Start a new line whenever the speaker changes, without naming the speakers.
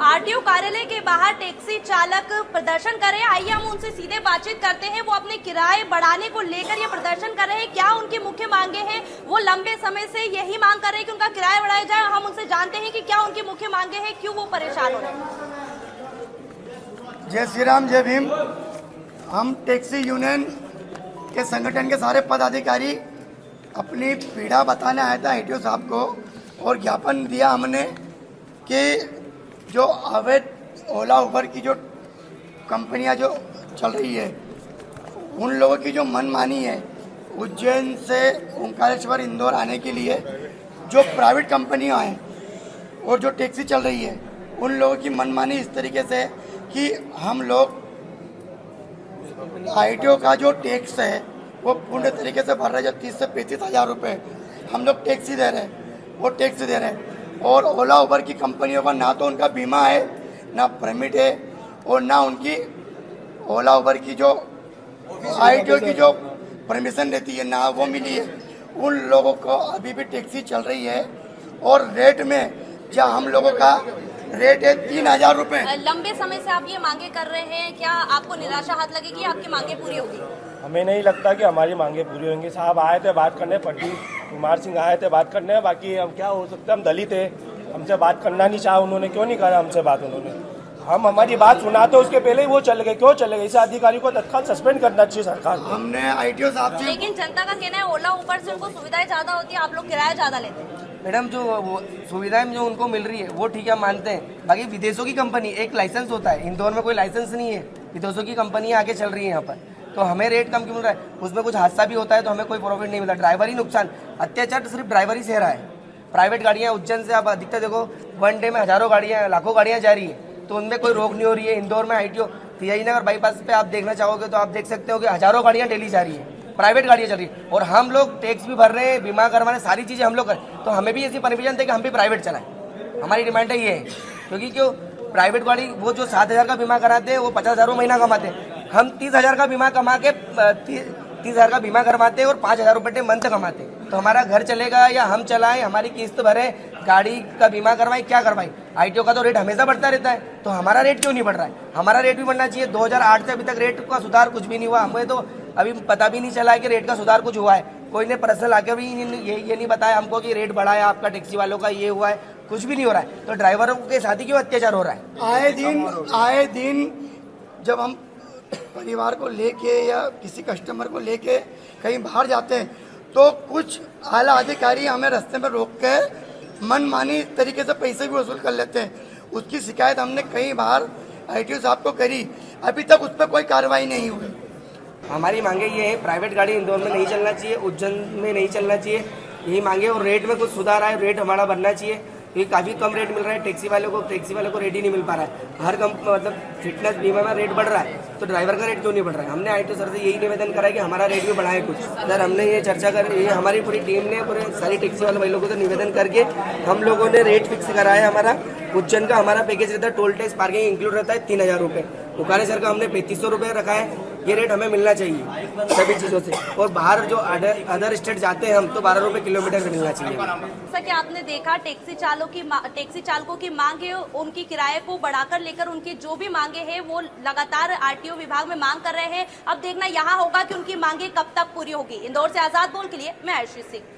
RTO कार्यालय के बाहर टैक्सी चालक प्रदर्शन कर रहे हैं। आइए हम उनसे सीधे बातचीत करते हैं। वो अपने किराए बढ़ाने को लेकर ये प्रदर्शन कर रहे हैं। क्या उनकी मुख्य मांगे हैं? वो लंबे समय से यही मांग कर रहे हैं कि उनका किराया बढ़ाया जाए। हम उनसे जानते हैं कि क्या उनकी मुख्य मांगे हैं, क्यों वो परेशान हो रहे हैं।
जय श्री राम, जय भीम। हम टैक्सी यूनियन के संगठन के सारे पदाधिकारी अपनी पीड़ा बताने आया था आरटीओ साहब को, और ज्ञापन दिया हमने कि जो अवैध ओला उबर की जो कंपनियां जो चल रही है, उन लोगों की जो मनमानी है, उज्जैन से ओंकारेश्वर इंदौर आने के लिए जो प्राइवेट कंपनियां हैं और जो टैक्सी चल रही है, उन लोगों की मनमानी इस तरीके से कि हम लोग आरटीओ का जो टैक्स है वो पूर्ण तरीके से भर रहे हैं। जो 30 से 35 हज़ार रुपये हम लोग टैक्सी दे रहे हैं, वो टैक्स दे रहे हैं। और ओला उबर की कंपनियों का ना तो उनका बीमा है, ना परमिट है, और ना उनकी ओला उबर की जो आरटीओ की जो परमिशन रहती है ना वो मिली है। उन लोगों को अभी भी टैक्सी चल रही है, और रेट में जहाँ हम लोगों का रेट है 3,000 रुपये।
लंबे समय से आप ये मांगे कर रहे हैं, क्या आपको निराशा हाथ लगेगी? आपकी मांगे पूरी होगी?
हमें नहीं लगता कि हमारी मांगे पूरी होंगी। साहब आए थे बात करने, प्रदीप कुमार सिंह आए थे बात करने, बाकी हम क्या हो सकता है, हम दलित है, हमसे बात करना नहीं चाहा उन्होंने। क्यों नहीं करा हमसे बात उन्होंने? हम हमारी बात सुना तो उसके पहले ही वो चले गए। क्यों चले गए? इस अधिकारी को तत्काल सस्पेंड करना चाहिए सरकार को।
हमने आरटीओ साहब से,
लेकिन जनता का कहना है ओला उबर से उनको सुविधाएं ज्यादा होती है, आप लोग किराया ज्यादा लेते हैं।
मैडम, जो वो सुविधाएं जो उनको मिल रही है वो ठीक है, मानते हैं। बाकी विदेशों की कंपनी, एक लाइसेंस होता है, इंदौर में कोई लाइसेंस नहीं है, विदेशों की कंपनी आगे चल रही है यहाँ पर, तो हमें रेट कम क्यों मिल रहा है? उसमें कुछ हादसा भी होता है तो हमें कोई प्रॉफिट नहीं मिलता, ड्राइवर ही नुकसान। अत्याचार तो सिर्फ ड्राइवर ही सह रहा है। प्राइवेट गाड़ियाँ उज्जैन से आप अधिकतर देखो, वन डे में हजारों गाड़ियाँ, लाखों गाड़ियाँ जा रही है, तो उनमें कोई रोक नहीं हो रही है। इंदौर में आरटीओ तिहाई नगर बाईपास पे आप देखना चाहोगे तो आप देख सकते हो कि हजारों गाड़ियाँ डेली जा रही है, प्राइवेट गाड़ियाँ चल रही है, और हम लोग टैक्स भी भर रहे हैं, बीमा करवाने, सारी चीज़ें हम लोग करें, तो हमें भी ऐसी परमिशन दे कि हम भी प्राइवेट चलाएं। हमारी डिमांड है ये है, क्योंकि क्यों प्राइवेट गाड़ी वो जो 7,000 का बीमा कराते हैं वो 50,000 महीना कमाते हैं, हम 30,000 का बीमा कमा के 30,000 का बीमा करवाते हैं और 5,000 रुपये मंथ कमाते हैं। तो हमारा घर चलेगा या हम चलाएं, हमारी किस्त भरे, गाड़ी का बीमा करवाएं, क्या करवाएं? आरटीओ का तो रेट हमेशा बढ़ता रहता है, तो हमारा रेट क्यों नहीं बढ़ रहा है? हमारा रेट भी बढ़ना चाहिए। 2008 से अभी तक रेट का सुधार कुछ भी नहीं हुआ। हमें तो अभी पता भी नहीं चला है कि रेट का सुधार कुछ हुआ है। कोई ने पर्सनल आके भी ये नहीं बताया हमको कि रेट बढ़ा है आपका, टैक्सी वालों का ये हुआ है, कुछ भी नहीं हो रहा है। तो ड्राइवरों के साथ ही क्यों अत्याचार हो रहा है?
आए दिन जब हम परिवार को लेके या किसी कस्टमर को लेके कहीं बाहर जाते हैं तो कुछ आला अधिकारी हमें रास्ते में रोक के मनमानी तरीके से पैसे भी वसूल कर लेते हैं। उसकी शिकायत हमने कई बार आरटीओ साहब को करी, अभी तक उस पर कोई कार्रवाई नहीं हुई।
हमारी मांगे ये है, प्राइवेट गाड़ी इंदौर में नहीं चलना चाहिए, उज्जैन में नहीं चलना चाहिए, यही मांगे। और रेट में कुछ सुधार आए, रेट हमारा बढ़ना चाहिए, क्योंकि काफ़ी कम रेट मिल रहा है टैक्सी वालों को रेट ही नहीं मिल पा रहा है। हर मतलब फिटनेस बीमा में रेट बढ़ रहा है, तो ड्राइवर का रेट क्यों नहीं बढ़ रहा है? हमने आरटीओ सर से यही निवेदन करा है कि हमारा रेट भी बढ़ाए कुछ। सर हमने ये चर्चा कर, ये हमारी पूरी टीम ने पूरे सारी टैक्सी वाले भाई लोगों से निवेदन करके हम लोगों ने रेट फिक्स करा है। हमारा उज्जैन का हमारा पैकेज रहता है, टोल टैक्स पार्किंग इंक्लूड रहता है 3,000 रुपये। ओंकारेश्वर का हमने 3500 रुपये रखा है। ये रेट हमें मिलना चाहिए सभी चीज़ों से, और बाहर जो अदर स्टेट जाते हैं हम तो 12 रुपये किलोमीटर मिलना चाहिए।
जैसा कि आपने देखा टैक्सी चालकों की मांग है, उनकी किराए को बढ़ाकर लेकर उनकी जो भी मांगे हैं वो लगातार आरटीओ विभाग में मांग कर रहे हैं। अब देखना यहाँ होगा कि उनकी मांगे कब तक पूरी होगी। इंदौर से आजाद बोल के लिए मैं आयुषी सिंह।